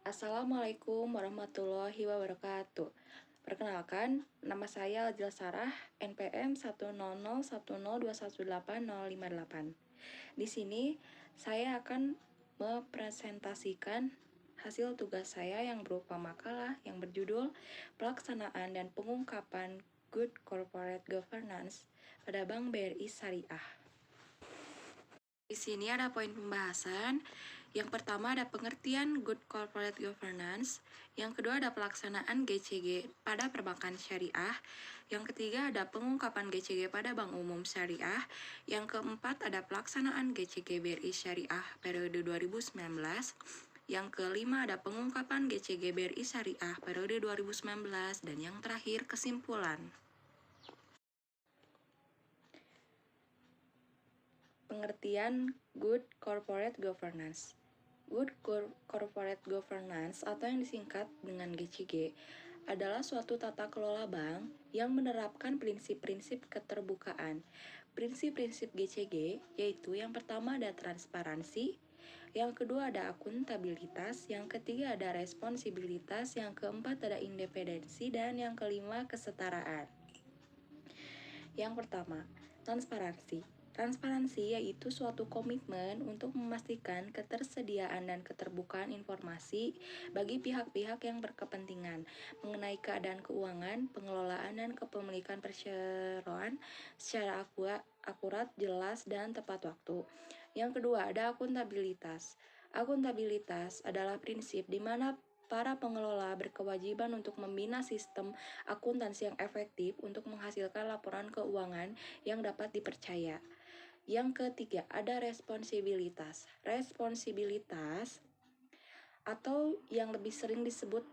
Assalamualaikum warahmatullahi wabarakatuh. Perkenalkan, nama saya Lazila Sarah, NPM 1001021880858. Di sini saya akan mempresentasikan hasil tugas saya yang berupa makalah yang berjudul Pelaksanaan dan Pengungkapan Good Corporate Governance pada Bank BRI Syariah. Di sini ada poin pembahasan. Yang pertama ada pengertian Good Corporate Governance. Yang kedua ada pelaksanaan GCG pada perbankan syariah. Yang ketiga ada pengungkapan GCG pada Bank Umum Syariah. Yang keempat ada pelaksanaan GCG BRI Syariah periode 2019. Yang kelima ada pengungkapan GCG BRI Syariah periode 2019. Dan yang terakhir kesimpulan. Pengertian Good Corporate Governance. Good Corporate Governance atau yang disingkat dengan GCG adalah suatu tata kelola bank yang menerapkan prinsip-prinsip keterbukaan. Prinsip-prinsip GCG yaitu yang pertama ada transparansi, yang kedua ada akuntabilitas, yang ketiga ada responsibilitas, yang keempat ada independensi, dan yang kelima kesetaraan. Yang pertama, transparansi. Transparansi yaitu suatu komitmen untuk memastikan ketersediaan dan keterbukaan informasi bagi pihak-pihak yang berkepentingan mengenai keadaan keuangan, pengelolaan, dan kepemilikan perseroan secara akurat, jelas, dan tepat waktu. Yang kedua, ada akuntabilitas. Akuntabilitas adalah prinsip di mana para pengelola berkewajiban untuk membina sistem akuntansi yang efektif untuk menghasilkan laporan keuangan yang dapat dipercaya. Yang ketiga, ada responsibilitas. Responsibilitas atau yang lebih sering disebut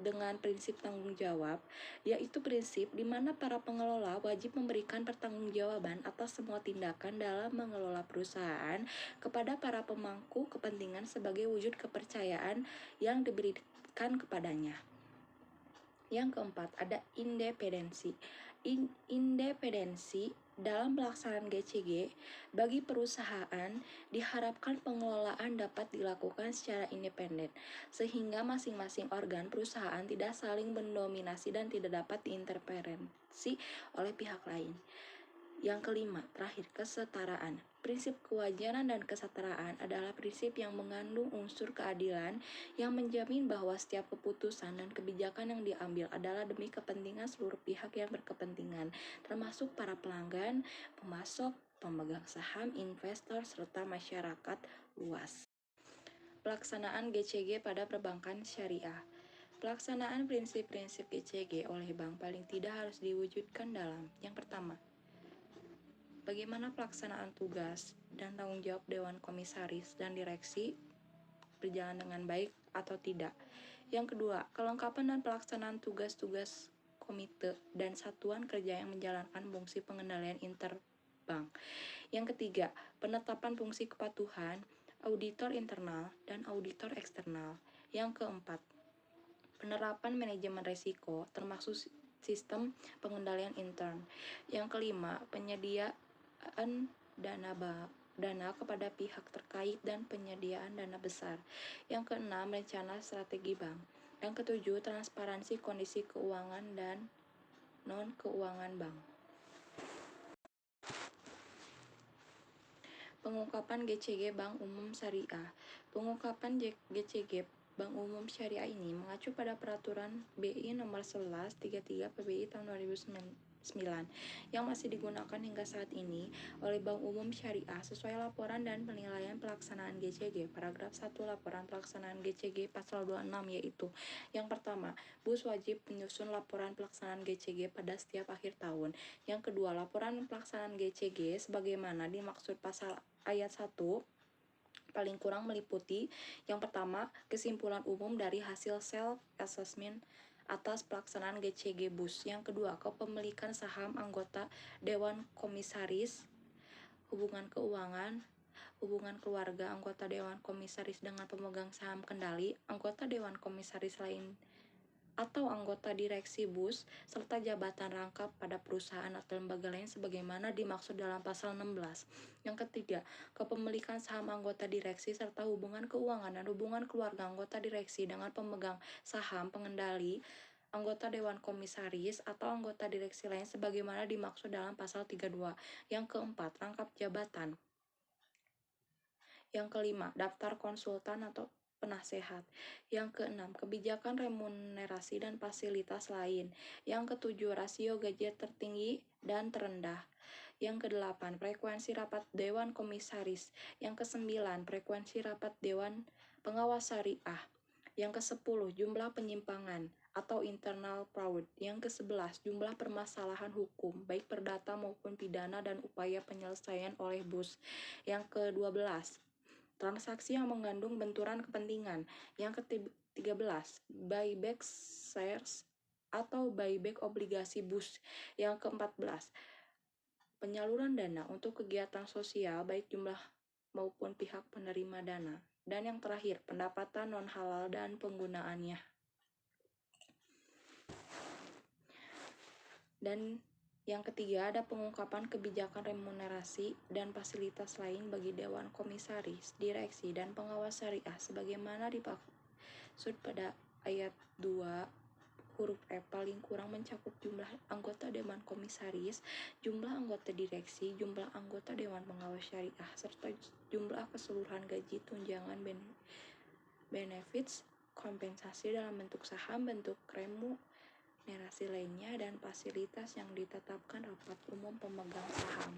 dengan prinsip tanggung jawab, yaitu prinsip di mana para pengelola wajib memberikan pertanggungjawaban atas semua tindakan dalam mengelola perusahaan kepada para pemangku kepentingan sebagai wujud kepercayaan yang diberikan kepadanya. Yang keempat, ada independensi. Independensi dalam pelaksanaan GCG bagi perusahaan diharapkan pengelolaan dapat dilakukan secara independen, sehingga masing-masing organ perusahaan tidak saling mendominasi dan tidak dapat diinterferensi oleh pihak lain. Yang kelima, terakhir, kesetaraan. Prinsip kewajaran dan kesetaraan adalah prinsip yang mengandung unsur keadilan yang menjamin bahwa setiap keputusan dan kebijakan yang diambil adalah demi kepentingan seluruh pihak yang berkepentingan, termasuk para pelanggan, pemasok, pemegang saham, investor, serta masyarakat luas. Pelaksanaan GCG pada perbankan syariah. Pelaksanaan prinsip-prinsip GCG oleh bank paling tidak harus diwujudkan dalam yang pertama, bagaimana pelaksanaan tugas dan tanggung jawab Dewan Komisaris dan Direksi berjalan dengan baik atau tidak. Yang kedua, kelengkapan dan pelaksanaan tugas-tugas komite dan satuan kerja yang menjalankan fungsi pengendalian interbank. Yang ketiga, penetapan fungsi kepatuhan auditor internal dan auditor eksternal. Yang keempat, penerapan manajemen risiko termasuk sistem pengendalian intern. Yang kelima, penyediaan dana kepada pihak terkait dan penyediaan dana besar. Yang keenam, rencana strategi bank. Yang ketujuh, transparansi kondisi keuangan dan non-keuangan bank. Pengungkapan GCG Bank Umum Syariah. Pengungkapan GCG Bank Umum Syariah ini mengacu pada Peraturan BI Nomor 11 33 PBI tahun 2009 yang masih digunakan hingga saat ini oleh Bank Umum Syariah sesuai laporan dan penilaian pelaksanaan GCG paragraf 1 laporan pelaksanaan GCG pasal 26, yaitu yang pertama, BUS wajib menyusun laporan pelaksanaan GCG pada setiap akhir tahun. Yang kedua, laporan pelaksanaan GCG sebagaimana dimaksud pasal ayat 1 paling kurang meliputi yang pertama, kesimpulan umum dari hasil self-assessment atas pelaksanaan GCG BUS. Yang kedua, kepemilikan saham anggota Dewan Komisaris, hubungan keuangan, hubungan keluarga anggota Dewan Komisaris dengan pemegang saham kendali, anggota Dewan Komisaris lain atau anggota direksi BUS serta jabatan rangkap pada perusahaan atau lembaga lain sebagaimana dimaksud dalam pasal 16. Yang ketiga, kepemilikan saham anggota direksi serta hubungan keuangan dan hubungan keluarga anggota direksi dengan pemegang saham pengendali anggota dewan komisaris atau anggota direksi lain sebagaimana dimaksud dalam pasal 32. Yang keempat, rangkap jabatan. Yang kelima, daftar konsultan atau penasehat. Yang keenam, kebijakan remunerasi dan fasilitas lain. Yang ketujuh, rasio gaji tertinggi dan terendah. Yang kedelapan, frekuensi rapat Dewan Komisaris. Yang kesembilan, frekuensi rapat Dewan Pengawas Syariah. Yang kesepuluh, jumlah penyimpangan atau internal fraud. Yang kesebelas, jumlah permasalahan hukum, baik perdata maupun pidana dan upaya penyelesaian oleh BUS. Yang ke-12, transaksi yang mengandung benturan kepentingan. Yang ke-13, buyback shares atau buyback obligasi BUS. Yang ke-14, penyaluran dana untuk kegiatan sosial baik jumlah maupun pihak penerima dana. Dan yang terakhir, pendapatan non-halal dan penggunaannya. Dan yang ketiga, ada pengungkapan kebijakan remunerasi dan fasilitas lain bagi Dewan Komisaris, Direksi, dan Pengawas Syariah sebagaimana dimaksud pada ayat 2 huruf F paling kurang mencakup jumlah anggota Dewan Komisaris, jumlah anggota direksi, jumlah anggota Dewan Pengawas Syariah, serta jumlah keseluruhan gaji, tunjangan, benefits, kompensasi dalam bentuk saham, bentuk remunerasi lainnya, dan fasilitas yang ditetapkan rapat umum pemegang saham.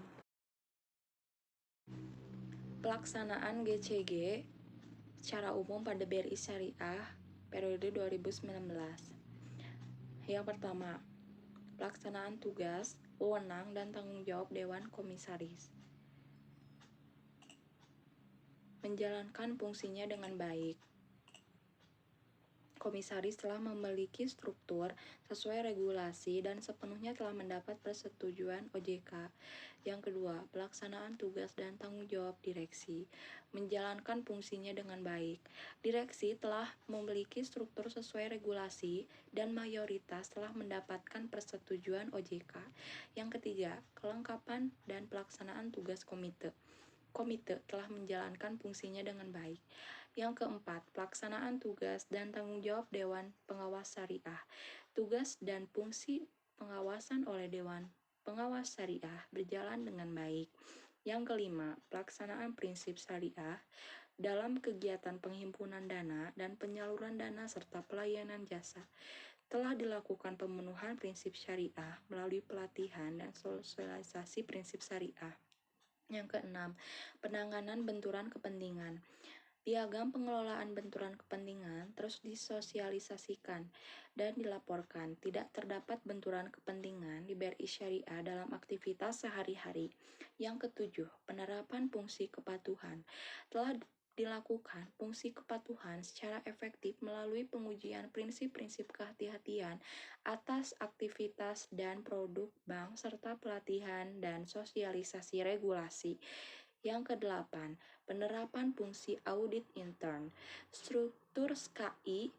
Pelaksanaan GCG secara umum pada BRI Syariah periode 2019. Yang pertama, pelaksanaan tugas, wewenang, dan tanggung jawab Dewan Komisaris. Menjalankan fungsinya dengan baik. Komisaris telah memiliki struktur sesuai regulasi dan sepenuhnya telah mendapat persetujuan OJK. Yang kedua, pelaksanaan tugas dan tanggung jawab direksi. Menjalankan fungsinya dengan baik. Direksi telah memiliki struktur sesuai regulasi dan mayoritas telah mendapatkan persetujuan OJK. Yang ketiga, kelengkapan dan pelaksanaan tugas komite. Komite telah menjalankan fungsinya dengan baik. Yang keempat, pelaksanaan tugas dan tanggung jawab Dewan Pengawas Syariah. Tugas dan fungsi pengawasan oleh Dewan Pengawas Syariah berjalan dengan baik. Yang kelima, pelaksanaan prinsip syariah dalam kegiatan penghimpunan dana dan penyaluran dana serta pelayanan jasa. Telah dilakukan pemenuhan prinsip syariah melalui pelatihan dan sosialisasi prinsip syariah. Yang keenam, penanganan benturan kepentingan. Piagam pengelolaan benturan kepentingan terus disosialisasikan dan dilaporkan. Tidak terdapat benturan kepentingan di BRI Syariah dalam aktivitas sehari-hari. Yang ketujuh, penerapan fungsi kepatuhan. Telah dilakukan fungsi kepatuhan secara efektif melalui pengujian prinsip-prinsip kehati-hatian atas aktivitas dan produk bank serta pelatihan dan sosialisasi regulasi. Yang kedelapan, penerapan fungsi audit intern. Struktur SKI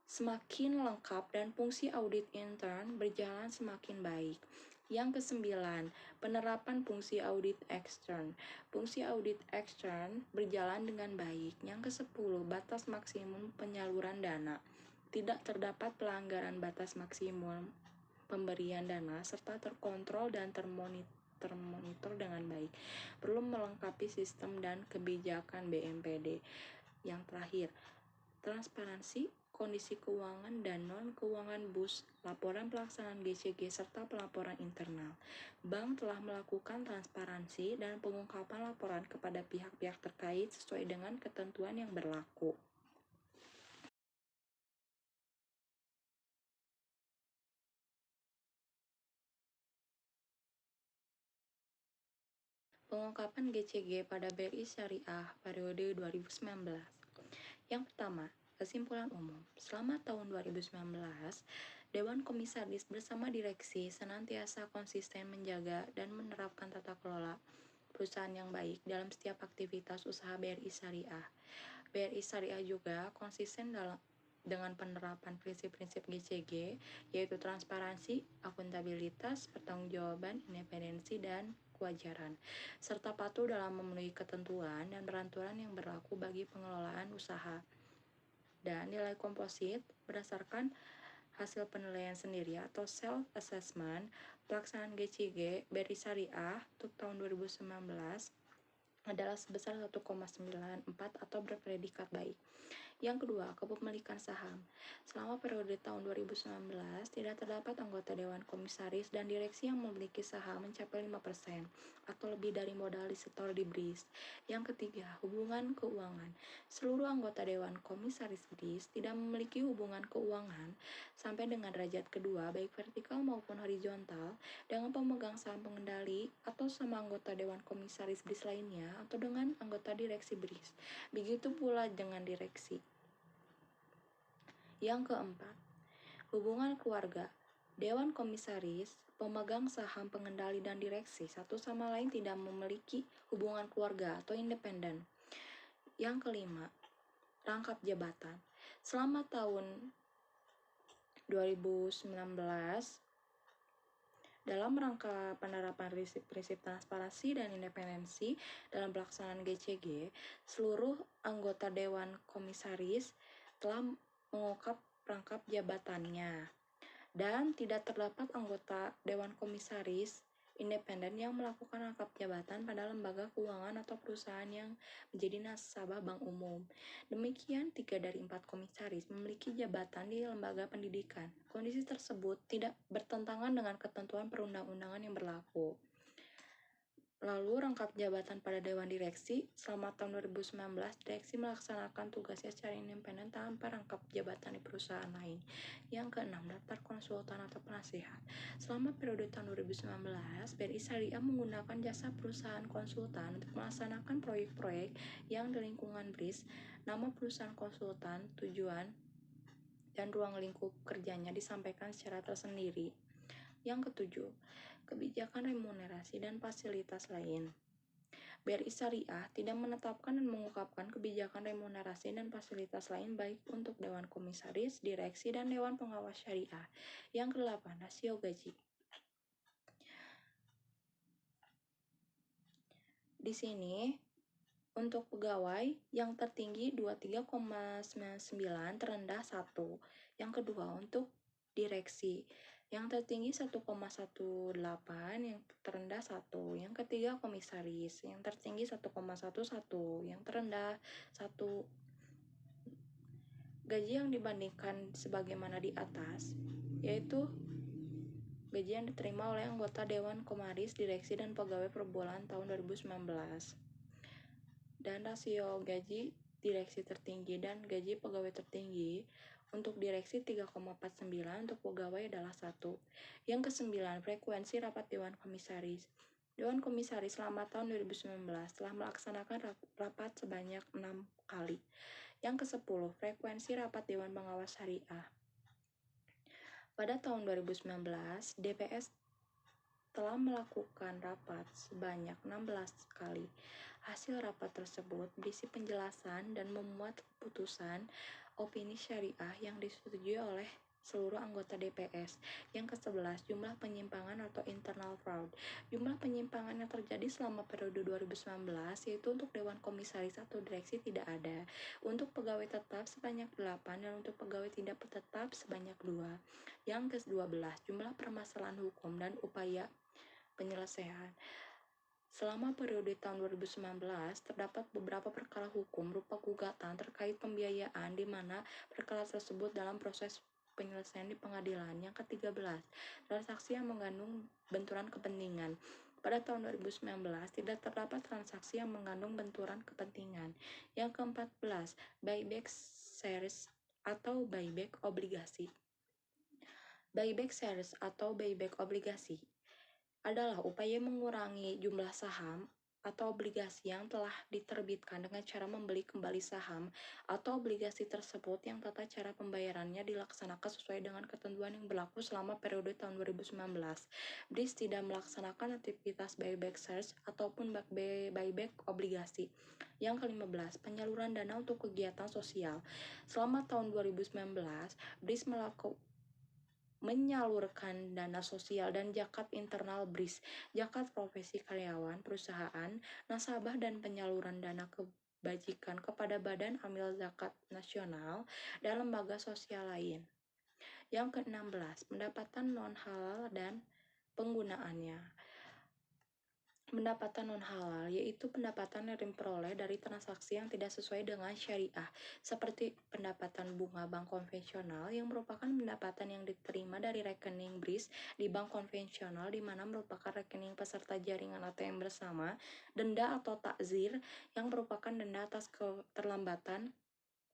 semakin lengkap dan fungsi audit intern berjalan semakin baik. Yang kesembilan, penerapan fungsi audit ekstern. Fungsi audit ekstern berjalan dengan baik. Yang kesepuluh, batas maksimum penyaluran dana. Tidak terdapat pelanggaran batas maksimum pemberian dana serta terkontrol dan termonitor dengan baik. Perlu melengkapi sistem dan kebijakan BMPD. Yang terakhir, transparansi kondisi keuangan dan non-keuangan BUS, laporan pelaksanaan GCG, serta pelaporan internal. Bank telah melakukan transparansi dan pengungkapan laporan kepada pihak-pihak terkait sesuai dengan ketentuan yang berlaku. Pengungkapan GCG pada BRI Syariah periode 2019. Yang pertama, kesimpulan umum. Selama tahun 2019, Dewan Komisaris bersama direksi senantiasa konsisten menjaga dan menerapkan tata kelola perusahaan yang baik dalam setiap aktivitas usaha BRI Syariah. BRI Syariah juga konsisten dalam dengan penerapan prinsip-prinsip GCG, yaitu transparansi, akuntabilitas, pertanggungjawaban, independensi, dan kewajaran, serta patuh dalam memenuhi ketentuan dan peraturan yang berlaku bagi pengelolaan usaha. Dan nilai komposit berdasarkan hasil penilaian sendiri atau self-assessment pelaksanaan GCG BRI Syariah untuk tahun 2019 adalah sebesar 1,94 atau berpredikat baik. Yang kedua, kepemilikan saham. Selama periode tahun 2019, tidak terdapat anggota Dewan Komisaris dan Direksi yang memiliki saham mencapai 5% atau lebih dari modal disetor di BRIS. Yang ketiga, hubungan keuangan. Seluruh anggota Dewan Komisaris BRIS tidak memiliki hubungan keuangan sampai dengan derajat kedua, baik vertikal maupun horizontal, dengan pemegang saham pengendali atau sama anggota Dewan Komisaris BRIS lainnya atau dengan anggota direksi BRIS. Begitu pula dengan direksi. Yang keempat, hubungan keluarga. Dewan Komisaris, pemegang saham pengendali dan direksi satu sama lain tidak memiliki hubungan keluarga atau independen. Yang kelima, rangkap jabatan. Selama tahun 2019, dalam rangka penerapan prinsip-prinsip transparansi dan independensi dalam pelaksanaan GCG, seluruh anggota Dewan Komisaris telah mengungkap rangkap jabatannya, dan tidak terdapat anggota Dewan Komisaris independen yang melakukan rangkap jabatan pada lembaga keuangan atau perusahaan yang menjadi nasabah bank umum. Demikian, 3 dari 4 komisaris memiliki jabatan di lembaga pendidikan. Kondisi tersebut tidak bertentangan dengan ketentuan perundang-undangan yang berlaku. Lalu, rangkap jabatan pada Dewan Direksi. Selama tahun 2019, Direksi melaksanakan tugasnya secara independen tanpa rangkap jabatan di perusahaan lain. Yang keenam, daftar konsultan atau penasihat. Selama periode tahun 2019, BRI Syariah menggunakan jasa perusahaan konsultan untuk melaksanakan proyek-proyek yang di lingkungan BRIS. Nama perusahaan konsultan, tujuan, dan ruang lingkup kerjanya disampaikan secara tersendiri. Yang ketujuh, kebijakan remunerasi dan fasilitas lain. BRI Syariah tidak menetapkan dan mengungkapkan kebijakan remunerasi dan fasilitas lain baik untuk Dewan Komisaris, Direksi, dan Dewan Pengawas Syariah. Yang kedelapan, rasio gaji. Di sini, untuk pegawai yang tertinggi 23,99, terendah 1. Yang kedua, untuk direksi yang tertinggi 1,18, yang terendah 1. Yang ketiga, komisaris yang tertinggi 1,11, yang terendah 1. Gaji yang dibandingkan sebagaimana di atas, yaitu gaji yang diterima oleh anggota Dewan Komisaris, Direksi, dan pegawai per bulan tahun 2019. Dan rasio gaji direksi tertinggi dan gaji pegawai tertinggi. Untuk direksi 3,49, untuk pegawai adalah 1. Yang kesembilan, frekuensi rapat Dewan Komisaris. Dewan Komisaris selama tahun 2019 telah melaksanakan rapat sebanyak 6 kali. Yang ke-10, frekuensi rapat Dewan Pengawas Syariah. Pada tahun 2019, DPS telah melakukan rapat sebanyak 16 kali. Hasil rapat tersebut berisi penjelasan dan memuat keputusan opini syariah yang disetujui oleh seluruh anggota DPS. Yang ke-11, jumlah penyimpangan atau internal fraud. Jumlah penyimpangan yang terjadi selama periode 2019, yaitu untuk Dewan Komisaris atau Direksi tidak ada. Untuk pegawai tetap sebanyak 8 dan untuk pegawai tidak tetap sebanyak 2. Yang ke-12, jumlah permasalahan hukum dan upaya penyelesaian. Selama periode tahun 2019, terdapat beberapa perkara hukum berupa gugatan terkait pembiayaan di mana perkara tersebut dalam proses penyelesaian di pengadilan. Yang ke-13, transaksi yang mengandung benturan kepentingan. Pada tahun 2019, tidak terdapat transaksi yang mengandung benturan kepentingan. Yang ke-14, buyback shares atau buyback obligasi. Buyback shares atau buyback obligasi adalah upaya mengurangi jumlah saham atau obligasi yang telah diterbitkan dengan cara membeli kembali saham atau obligasi tersebut yang tata cara pembayarannya dilaksanakan sesuai dengan ketentuan yang berlaku selama periode tahun 2019. BRIS tidak melaksanakan aktivitas buyback shares ataupun buyback obligasi. Yang ke-15, penyaluran dana untuk kegiatan sosial. Selama tahun 2019, BRIS menyalurkan dana sosial dan zakat internal BRIS, zakat profesi karyawan, perusahaan, nasabah, dan penyaluran dana kebajikan kepada Badan Amil Zakat Nasional dan lembaga sosial lain. Yang ke-16, pendapatan non-halal dan penggunaannya. Pendapatan non-halal yaitu pendapatan yang diperoleh dari transaksi yang tidak sesuai dengan syariah, seperti pendapatan bunga bank konvensional yang merupakan pendapatan yang diterima dari rekening BRIS di bank konvensional di mana merupakan rekening peserta jaringan ATM bersama, denda atau takzir yang merupakan denda atas keterlambatan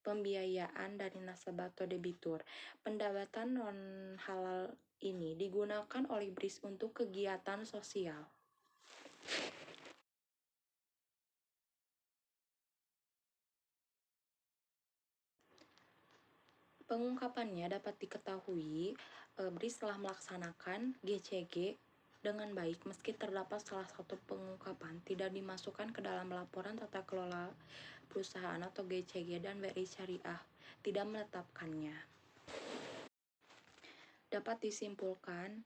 pembiayaan dari nasabah atau debitur. Pendapatan non-halal ini digunakan oleh BRIS untuk kegiatan sosial. Pengungkapannya dapat diketahui BRIS telah melaksanakan GCG dengan baik meski terdapat salah satu pengungkapan tidak dimasukkan ke dalam laporan tata kelola perusahaan atau GCG dan BRI Syariah tidak menetapkannya. Dapat disimpulkan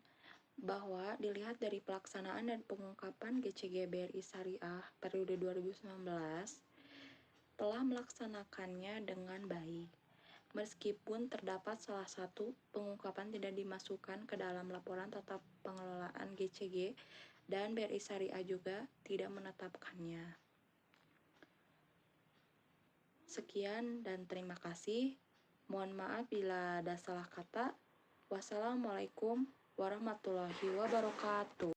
bahwa dilihat dari pelaksanaan dan pengungkapan GCG BRI Syariah periode 2019 telah melaksanakannya dengan baik. Meskipun terdapat salah satu pengungkapan tidak dimasukkan ke dalam laporan tata pengelolaan GCG dan BRI Syariah juga tidak menetapkannya. Sekian dan terima kasih. Mohon maaf bila ada salah kata. Wassalamualaikum warahmatullahi wabarakatuh.